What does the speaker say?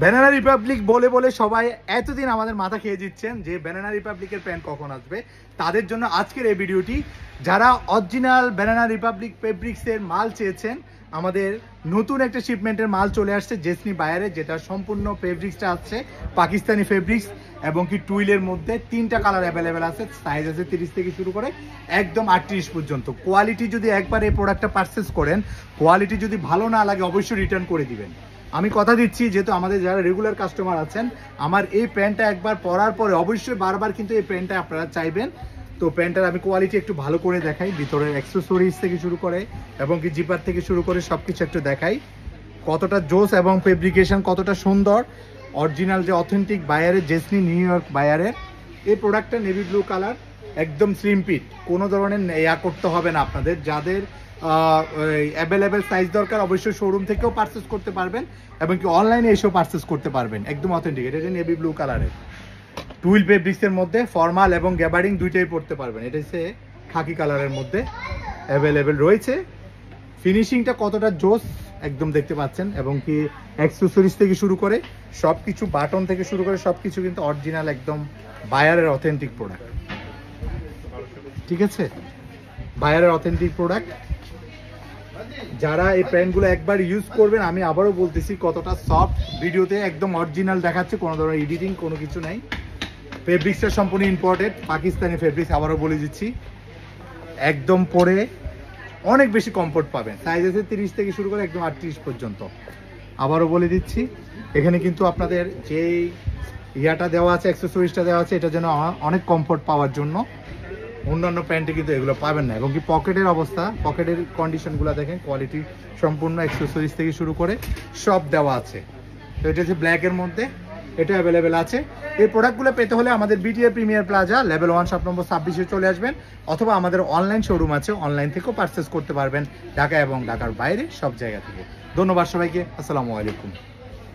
Banana Republic বলে বলে সবাই এতদিন আমাদের মাথা খেয়ে দিচ্ছেন যে ব্যানানা রিপাবলিকের প্যান্ট কখন আসবে। তাদের জন্য আজকের এই ভিডিওটি। যারা অরিজিনাল ব্যানানা রিপাবলিক ফেব্রিক্সের মাল চেয়েছেন, আমাদের নতুন একটা শিপমেন্টের মাল চলে আসছে জেসনি বায়ারে, যেটা সম্পূর্ণ ফেব্রিক্সটা আসছে পাকিস্তানি ফেব্রিক্স এবং কি টুইলের মধ্যে 3টা কালার অ্যাভেলেবেল আছে। সাইজ আছে 30 থেকে শুরু করে একদম 38 পর্যন্ত। কোয়ালিটি যদি একবার এই প্রোডাক্টটা পারচেস করেন, কোয়ালিটি যদি ভালো না লাগে অবশ্যই রিটার্ন করে দিবেন। আমি কথা দিচ্ছি, যেহেতু আমাদের যারা রেগুলার কাস্টমার আছেন, আমার এই প্যান্টটা একবার পরার পরে অবশ্যই বারবার কিন্তু এই প্যান্টটা আপনারা চাইবেন। তো প্যান্টটার আমি কোয়ালিটি একটু ভালো করে দেখাই, ভিতরের অ্যাক্সেসরিজ থেকে শুরু করে এবং কি জিপার থেকে শুরু করে সব কিছু একটু দেখাই কতটা জোস এবং ফেব্রিকেশন কতটা সুন্দর। অরিজিনাল যে অথেন্টিক বায়ারের জেসনি নিউ ইয়র্ক বায়ারের এই প্রোডাক্টটা নেভি ব্লু কালার, একদম স্লিম ফিট, কোনো ধরনের ইয়া করতে হবে না আপনাদের। যাদের অ্যাভেলেবেল সাইজ দরকার অবশ্যই শোরুম থেকেও পারচেস করতে পারবেন এবং কি অনলাইনে এসেও পারচেস করতে পারবেন। একদম অথেন্টিক, এটা হচ্ছে নেভি ব্লু কালারের টুইল ফেব্রিক্সের মধ্যে ফর্মাল এবং গ্যাবার্ডিং দুইটাই পরতে পারবেন। এটা হচ্ছে খাকি কালারের মধ্যে অ্যাভেলেবেল রয়েছে। ফিনিশিংটা কতটা জোস একদম দেখতে পাচ্ছেন এবং কি অ্যাক্সেসরিজ থেকে শুরু করে সব কিছু, বাটন থেকে শুরু করে সব কিছু কিন্তু অরিজিনাল একদম বায়ারের অথেন্টিক প্রোডাক্ট। ঠিক আছে, বায়ারের অথেন্টিক প্রোডাক্ট। যারা এই প্যান্টগুলো একবার ইউজ করবেন, আমি আবারও বলতেছি কতটা সফট, ভিডিওতে একদম অরিজিনাল দেখাচ্ছে, কোনো ধরনের এডিটিং কোনো কিছু নাই। ফেব্রিক্সটা সম্পূর্ণ ইম্পোর্টেড পাকিস্তানি ফেব্রিক্স, আবারও বলে দিচ্ছি। একদম পরে অনেক বেশি কমফোর্ট পাবেন। সাইজ আছে 30 থেকে শুরু করে একদম 38 পর্যন্ত। আবারও বলে দিচ্ছি, এখানে কিন্তু আপনাদের যে ইয়াটা দেওয়া আছে, অ্যাক্সেসরিজটা দেওয়া আছে, এটা যেন অনেক কমফোর্ট পাওয়ার জন্য। অন্যান্য প্যান্টে কিন্তু এগুলো পাবেন না। এবং কি পকেটের অবস্থা, পকেটের কন্ডিশনগুলো দেখেন, কোয়ালিটি সম্পূর্ণ অ্যাক্সেসরিজ থেকে শুরু করে সব দেওয়া আছে। তো এটা হচ্ছে ব্ল্যাকের মধ্যে, এটা অ্যাভেলেবেল আছে। এই প্রোডাক্টগুলো পেতে হলে আমাদের BTR premier plaza level 1 shop number 26-এ চলে আসবেন, অথবা আমাদের অনলাইন শোরুম আছে, অনলাইন থেকেও পারচেস করতে পারবেন ঢাকা এবং ঢাকার বাইরে সব জায়গা থেকে। ধন্যবাদ সবাইকে, আসসালামু আলাইকুম।